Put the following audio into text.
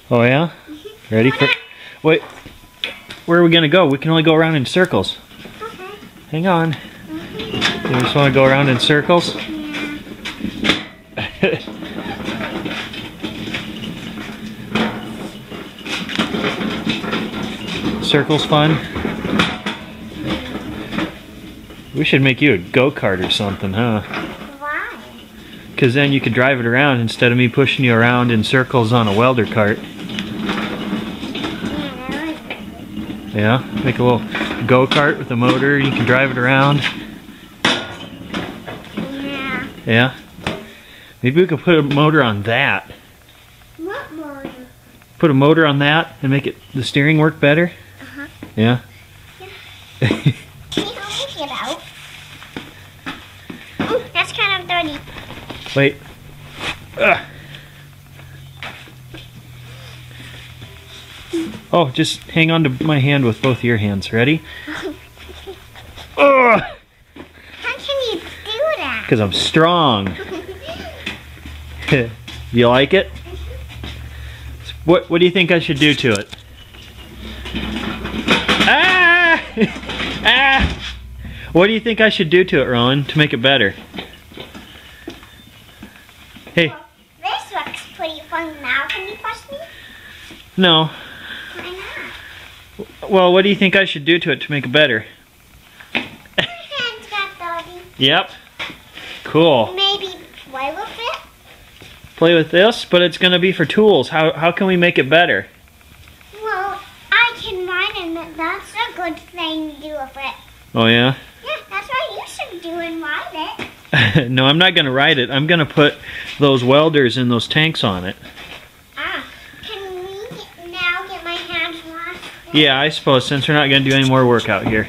Oh yeah? Ready for... Wait, where are we gonna go? We can only go around in circles. Okay. Hang on. You just want to go around in circles? Yeah. Circles fun? We should make you a go-kart or something, huh? Why? Because then you could drive it around instead of me pushing you around in circles on a welder cart. Yeah, make a little go-kart with a motor. You can drive it around. Yeah. Yeah? Maybe we could put a motor on that. What motor? Put a motor on that and make it the steering work better? Uh-huh. Yeah? Can you help me get out? Ooh, that's kind of dirty. Wait. Ugh. Oh, just hang on to my hand with both your hands. Ready? Ugh. How can you do that? Because I'm strong. You like it? What do you think I should do to it? Ah! Ah! What do you think I should do to it, Rowan, to make it better? Hey. Well, this looks pretty fun now. Can you push me? No. Why not? Well, what do you think I should do to it to make it better? My hands got dirty. Yep. Cool. Maybe play with it? Play with this, but it's going to be for tools. How can we make it better? Well, I can ride in it. That's a good thing to do with it. Oh, yeah? Yeah, that's what you should do and ride it. No, I'm not going to ride it. I'm going to put those welders and those tanks on it. Ah, can we now get my hands washed? Yeah, I suppose, since we're not going to do any more work out here.